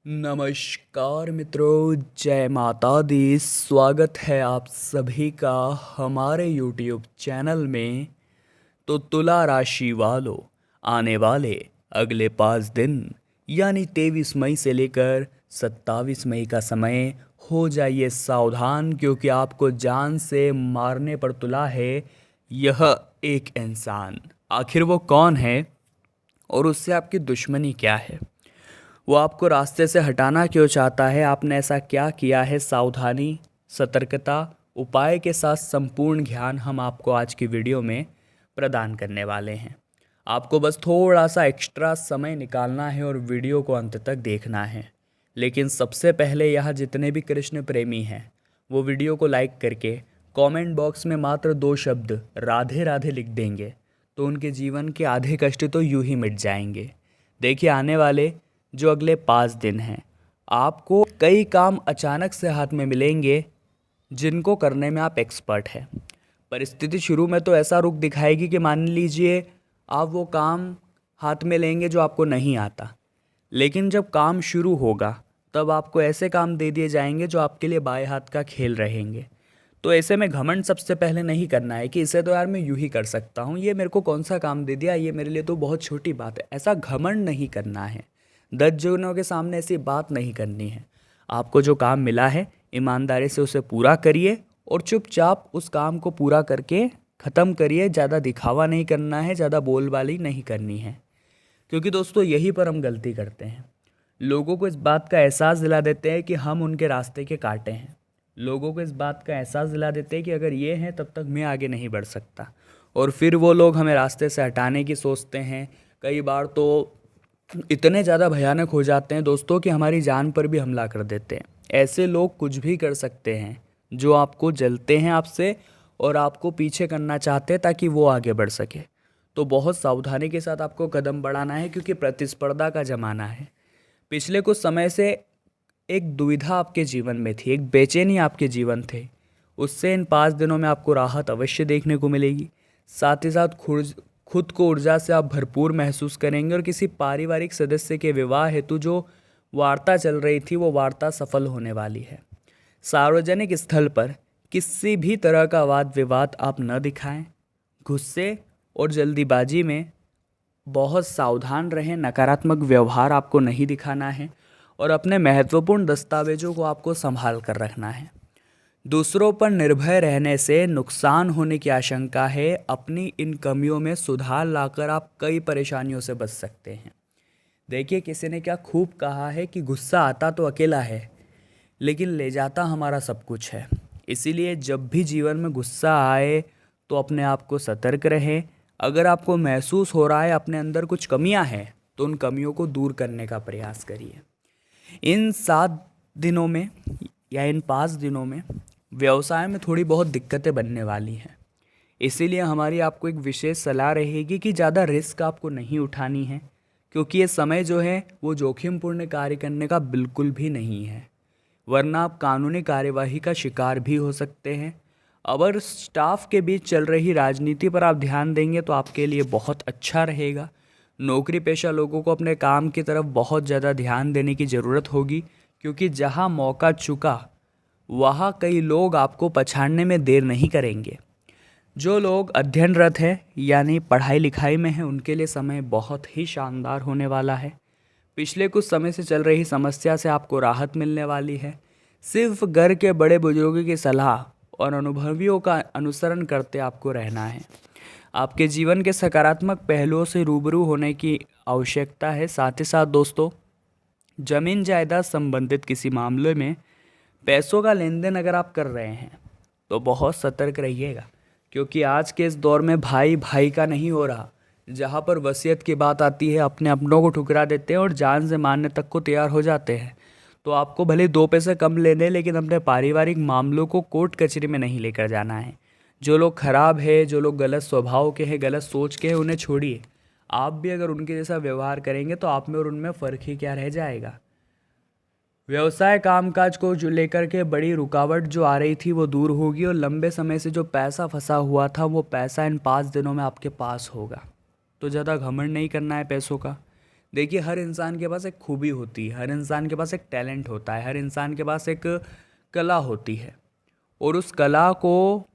नमस्कार मित्रों, जय माता दी। स्वागत है आप सभी का हमारे YouTube चैनल में। तो तुला राशि वालों, आने वाले अगले 5 दिन यानी 23 मई से लेकर 27 मई का समय हो जाइए सावधान, क्योंकि आपको जान से मारने पर तुला है यह एक इंसान। आखिर वो कौन है और उससे आपकी दुश्मनी क्या है? वो आपको रास्ते से हटाना क्यों चाहता है? आपने ऐसा क्या किया है? सावधानी, सतर्कता, उपाय के साथ संपूर्ण ज्ञान हम आपको आज की वीडियो में प्रदान करने वाले हैं। आपको बस थोड़ा सा एक्स्ट्रा समय निकालना है और वीडियो को अंत तक देखना है। लेकिन सबसे पहले यहाँ जितने भी कृष्ण प्रेमी हैं वो वीडियो को लाइक करके कमेंट बॉक्स में मात्र 2 शब्द राधे राधे लिख देंगे तो उनके जीवन के आधे कष्ट तो यूं ही मिट जाएंगे। देखिए, आने वाले जो अगले 5 दिन हैं आपको कई काम अचानक से हाथ में मिलेंगे जिनको करने में आप एक्सपर्ट हैं। परिस्थिति शुरू में तो ऐसा रुख दिखाएगी कि मान लीजिए आप वो काम हाथ में लेंगे जो आपको नहीं आता, लेकिन जब काम शुरू होगा तब आपको ऐसे काम दे दिए जाएंगे जो आपके लिए बाएं हाथ का खेल रहेंगे। तो ऐसे में घमंड सबसे पहले नहीं करना है कि इसे तो यार मैं यूं ही कर सकता हूँ, ये मेरे को कौन सा काम दे दिया, ये मेरे लिए तो बहुत छोटी बात है। ऐसा घमंड नहीं करना है। 10 जनों के सामने ऐसी बात नहीं करनी है। आपको जो काम मिला है ईमानदारी से उसे पूरा करिए और चुपचाप उस काम को पूरा करके ख़त्म करिए। ज़्यादा दिखावा नहीं करना है, ज़्यादा बोलबाली नहीं करनी है, क्योंकि दोस्तों यहीं पर हम गलती करते हैं। लोगों को इस बात का एहसास दिला देते हैं कि हम उनके रास्ते के कांटे हैं। लोगों को इस बात का एहसास दिला देते हैं कि अगर ये हैं तब तक मैं आगे नहीं बढ़ सकता, और फिर वो लोग हमें रास्ते से हटाने की सोचते हैं। कई बार तो इतने ज़्यादा भयानक हो जाते हैं दोस्तों कि हमारी जान पर भी हमला कर देते हैं। ऐसे लोग कुछ भी कर सकते हैं जो आपको जलते हैं आपसे और आपको पीछे करना चाहते हैं ताकि वो आगे बढ़ सके। तो बहुत सावधानी के साथ आपको कदम बढ़ाना है, क्योंकि प्रतिस्पर्धा का ज़माना है। पिछले कुछ समय से एक दुविधा आपके जीवन में थी, एक बेचैनी आपके जीवन थे, उससे इन 5 दिनों में आपको राहत अवश्य देखने को मिलेगी। साथ ही साथ खुद को ऊर्जा से आप भरपूर महसूस करेंगे और किसी पारिवारिक सदस्य के विवाह हेतु जो वार्ता चल रही थी वो वार्ता सफल होने वाली है। सार्वजनिक स्थल पर किसी भी तरह का वाद विवाद आप न दिखाएं। गुस्से और जल्दीबाजी में बहुत सावधान रहें। नकारात्मक व्यवहार आपको नहीं दिखाना है और अपने महत्वपूर्ण दस्तावेजों को आपको संभाल कर रखना है। दूसरों पर निर्भर रहने से नुकसान होने की आशंका है। अपनी इन कमियों में सुधार लाकर आप कई परेशानियों से बच सकते हैं। देखिए, किसी ने क्या खूब कहा है कि गुस्सा आता तो अकेला है लेकिन ले जाता हमारा सब कुछ है। इसीलिए जब भी जीवन में गुस्सा आए तो अपने आप को सतर्क रहें। अगर आपको महसूस हो रहा है अपने अंदर कुछ कमियां हैं तो उन कमियों को दूर करने का प्रयास करिए। इन 7 दिनों में या इन 5 दिनों में व्यवसाय में थोड़ी बहुत दिक्कतें बनने वाली हैं। इसीलिए हमारी आपको एक विशेष सलाह रहेगी कि ज़्यादा रिस्क आपको नहीं उठानी है, क्योंकि ये समय जो है वो जोखिमपूर्ण कार्य करने का बिल्कुल भी नहीं है, वरना आप कानूनी कार्यवाही का शिकार भी हो सकते हैं। अगर स्टाफ के बीच चल रही राजनीति पर आप ध्यान देंगे तो आपके लिए बहुत अच्छा रहेगा। नौकरी पेशा लोगों को अपने काम की तरफ बहुत ज़्यादा ध्यान देने की ज़रूरत होगी, क्योंकि जहां मौका चुका वहाँ कई लोग आपको पछाड़ने में देर नहीं करेंगे। जो लोग अध्ययनरत हैं यानी पढ़ाई लिखाई में हैं उनके लिए समय बहुत ही शानदार होने वाला है। पिछले कुछ समय से चल रही समस्या से आपको राहत मिलने वाली है। सिर्फ घर के बड़े बुजुर्गों की सलाह और अनुभवियों का अनुसरण करते आपको रहना है। आपके जीवन के सकारात्मक पहलुओं से रूबरू होने की आवश्यकता है। साथ ही साथ दोस्तों, जमीन जायदाद संबंधित किसी मामले में पैसों का लेन देन अगर आप कर रहे हैं तो बहुत सतर्क रहिएगा, क्योंकि आज के इस दौर में भाई भाई का नहीं हो रहा। जहाँ पर वसीयत की बात आती है अपने अपनों को ठुकरा देते हैं और जान से मारने तक को तैयार हो जाते हैं। तो आपको भले 2 पैसे कम लेने, लेकिन अपने पारिवारिक मामलों को कोर्ट कचहरी में नहीं लेकर जाना है। जो लोग खराब है, जो लोग गलत स्वभाव के हैं, गलत सोच के हैं, उन्हें छोड़िए। आप भी अगर उनके जैसा व्यवहार करेंगे तो आप में और उनमें फ़र्क ही क्या रह जाएगा। व्यवसाय कामकाज को जो लेकर के बड़ी रुकावट जो आ रही थी वो दूर होगी और लंबे समय से जो पैसा फंसा हुआ था वो पैसा इन 5 दिनों में आपके पास होगा। तो ज़्यादा घमंड नहीं करना है पैसों का। देखिए, हर इंसान के पास एक खूबी होती है, हर इंसान के पास एक टैलेंट होता है, हर इंसान के पास एक कला होती है, और उस कला को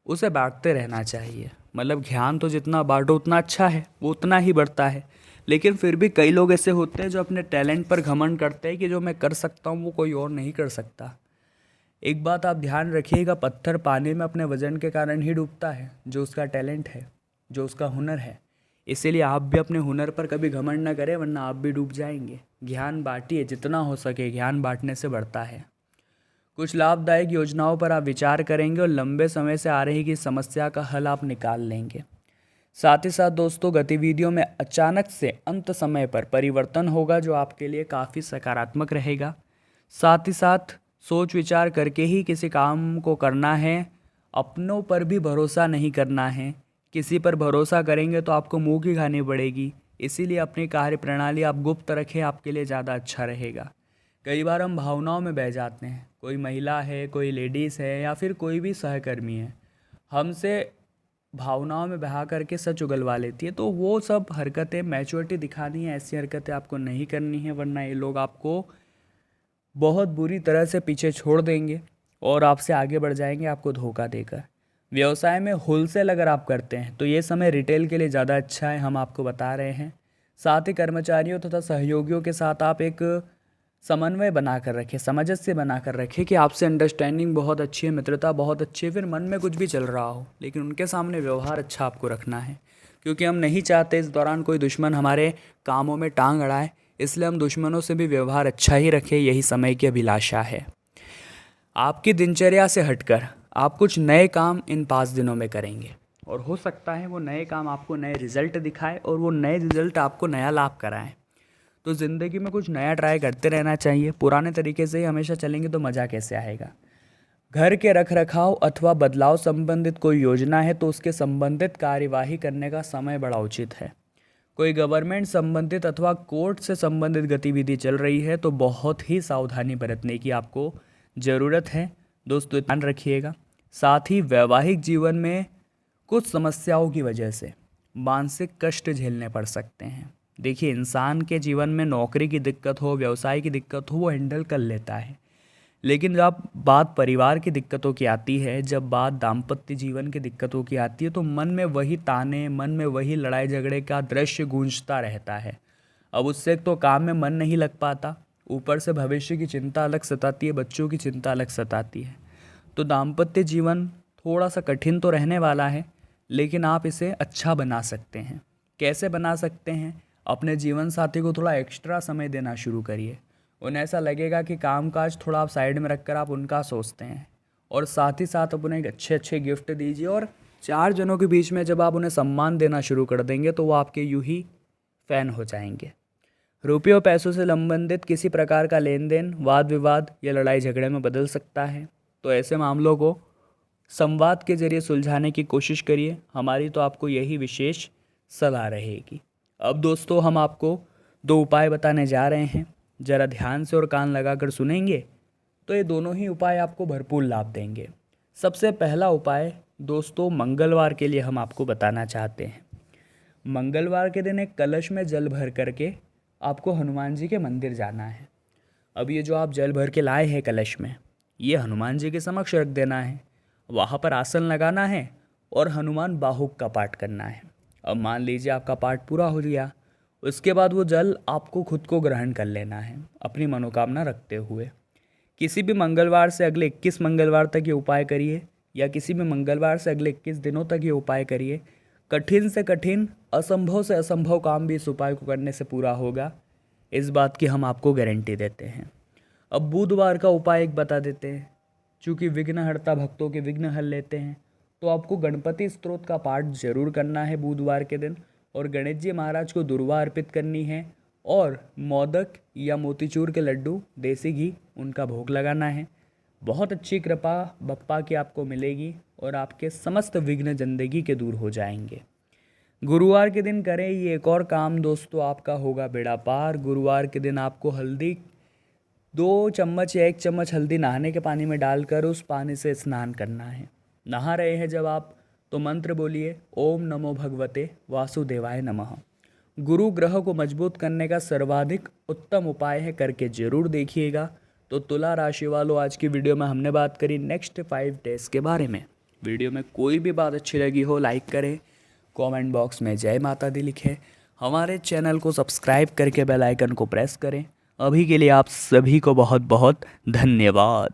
उसे बांटते रहना चाहिए। मतलब ज्ञान तो जितना बांटो उतना अच्छा है, वो उतना ही बढ़ता है। लेकिन फिर भी कई लोग ऐसे होते हैं जो अपने टैलेंट पर घमंड करते हैं कि जो मैं कर सकता हूँ वो कोई और नहीं कर सकता। एक बात आप ध्यान रखिएगा, पत्थर पानी में अपने वजन के कारण ही डूबता है, जो उसका टैलेंट है, जो उसका हुनर है। इसीलिए आप भी अपने हुनर पर कभी घमंड ना करें, वरना आप भी डूब जाएंगे। ज्ञान बांटिए, जितना हो सके, ज्ञान बांटने से बढ़ता है। कुछ लाभदायक योजनाओं पर आप विचार करेंगे और लंबे समय से आ रही की समस्या का हल आप निकाल लेंगे। साथ ही साथ दोस्तों, गतिविधियों में अचानक से अंत समय पर परिवर्तन होगा, जो आपके लिए काफ़ी सकारात्मक रहेगा। साथ ही साथ सोच विचार करके ही किसी काम को करना है, अपनों पर भी भरोसा नहीं करना है। किसी पर भरोसा करेंगे तो आपको मुंह की खानी पड़ेगी। इसीलिए अपनी कार्य प्रणाली आप गुप्त रखें, आपके लिए ज़्यादा अच्छा रहेगा। कई बार हम भावनाओं में बह जाते हैं, कोई महिला है, कोई लेडीज़ है, या फिर कोई भी सहकर्मी है, हमसे भावनाओं में बहा करके सच उगलवा लेती है। तो वो सब हरकतें, मैच्योरिटी दिखानी है, ऐसी हरकतें आपको नहीं करनी है, वरना ये लोग आपको बहुत बुरी तरह से पीछे छोड़ देंगे और आपसे आगे बढ़ जाएंगे, आपको धोखा देकर। व्यवसाय में होलसेल अगर आप करते हैं तो ये समय रिटेल के लिए ज़्यादा अच्छा है, हम आपको बता रहे हैं। साथ ही कर्मचारियों तथा सहयोगियों के साथ आप एक समन्वय बनाकर रखें, सामंजस्य बनाकर रखें कि आपसे अंडरस्टैंडिंग बहुत अच्छी है, मित्रता बहुत अच्छी है, फिर मन में कुछ भी चल रहा हो, लेकिन उनके सामने व्यवहार अच्छा आपको रखना है। क्योंकि हम नहीं चाहते इस दौरान कोई दुश्मन हमारे कामों में टांग अड़ाए, इसलिए हम दुश्मनों से भी व्यवहार अच्छा ही रखें, यही समय की अभिलाषा है। आपकी दिनचर्या से हटकर आप कुछ नए काम इन 5 दिनों में करेंगे, और हो सकता है वो नए काम आपको नए रिजल्ट दिखाए, और वो नए रिजल्ट आपको नया लाभ कराएं। तो ज़िंदगी में कुछ नया ट्राई करते रहना चाहिए। पुराने तरीके से ही हमेशा चलेंगे तो मज़ा कैसे आएगा। घर के रख रखाव अथवा बदलाव संबंधित कोई योजना है तो उसके संबंधित कार्यवाही करने का समय बड़ा उचित है। कोई गवर्नमेंट संबंधित अथवा कोर्ट से संबंधित गतिविधि चल रही है तो बहुत ही सावधानी बरतने की आपको ज़रूरत है। दोस्तों, ध्यान रखिएगा। साथ ही वैवाहिक जीवन में कुछ समस्याओं की वजह से मानसिक कष्ट झेलने पड़ सकते हैं। देखिए, इंसान के जीवन में नौकरी की दिक्कत हो, व्यवसाय की दिक्कत हो, वो हैंडल कर लेता है। लेकिन जब बात परिवार की दिक्कतों की आती है, जब बात दाम्पत्य जीवन की दिक्कतों की आती है, तो मन में वही ताने, मन में वही लड़ाई झगड़े का दृश्य गूंजता रहता है। अब उससे तो काम में मन नहीं लग पाता, ऊपर से भविष्य की चिंता अलग सताती है, बच्चों की चिंता अलग सताती है। तो दाम्पत्य जीवन थोड़ा सा कठिन तो रहने वाला है, लेकिन आप इसे अच्छा बना सकते हैं। कैसे बना सकते हैं? अपने जीवन साथी को थोड़ा एक्स्ट्रा समय देना शुरू करिए। उन्हें ऐसा लगेगा कि कामकाज थोड़ा आप साइड में रखकर आप उनका सोचते हैं, और साथ ही साथ आप उन्हें एक अच्छे अच्छे गिफ्ट दीजिए। और 4 जनों के बीच में जब आप उन्हें सम्मान देना शुरू कर देंगे तो वो आपके यूं ही फ़ैन हो जाएंगे। रुपये और पैसों से संबंधित किसी प्रकार का लेन देन वाद विवाद या लड़ाई झगड़े में बदल सकता है, तो ऐसे मामलों को संवाद के जरिए सुलझाने की कोशिश करिए। हमारी तो आपको यही विशेष सलाह रहेगी। अब दोस्तों, हम आपको 2 उपाय बताने जा रहे हैं। ज़रा ध्यान से और कान लगाकर सुनेंगे तो ये दोनों ही उपाय आपको भरपूर लाभ देंगे। सबसे पहला उपाय दोस्तों, मंगलवार के लिए हम आपको बताना चाहते हैं। मंगलवार के दिन एक कलश में जल भर करके आपको हनुमान जी के मंदिर जाना है। अब ये जो आप जल भर के लाए हैं कलश में, ये हनुमान जी के समक्ष रख देना है। वहाँ पर आसन लगाना है और हनुमान बाहुक का पाठ करना है। अब मान लीजिए आपका पाठ पूरा हो गया, उसके बाद वो जल आपको खुद को ग्रहण कर लेना है, अपनी मनोकामना रखते हुए। किसी भी मंगलवार से अगले 21 मंगलवार तक ये उपाय करिए, या किसी भी मंगलवार से अगले 21 दिनों तक ये उपाय करिए। कठिन से कठिन, असंभव से असंभव काम भी इस उपाय को करने से पूरा होगा, इस बात की हम आपको गारंटी देते हैं। अब बुधवार का उपाय एक बता देते हैं। चूँकि विघ्नहर्ता भक्तों के विघ्न हर लेते हैं, तो आपको गणपति स्तोत्र का पाठ जरूर करना है बुधवार के दिन, और गणेश जी महाराज को दुर्वा अर्पित करनी है, और मोदक या मोतीचूर के लड्डू, देसी घी, उनका भोग लगाना है। बहुत अच्छी कृपा बप्पा की आपको मिलेगी और आपके समस्त विघ्न जिंदगी के दूर हो जाएंगे। गुरुवार के दिन करें ये एक और काम दोस्तों, आपका होगा बेड़ा पार। गुरुवार के दिन आपको हल्दी 2 चम्मच या 1 चम्मच हल्दी नहाने के पानी में डालकर उस पानी से स्नान करना है। नहा रहे हैं जब आप, तो मंत्र बोलिए, ओम नमो भगवते वासुदेवाय नमः। गुरु ग्रह को मजबूत करने का सर्वाधिक उत्तम उपाय है, करके जरूर देखिएगा। तो तुला राशि वालों, आज की वीडियो में हमने बात करी नेक्स्ट 5 डेज के बारे में। वीडियो में कोई भी बात अच्छी लगी हो लाइक करें, कमेंट बॉक्स में जय माता दी लिखें, हमारे चैनल को सब्सक्राइब करके बेल आइकन को प्रेस करें। अभी के लिए आप सभी को बहुत बहुत धन्यवाद।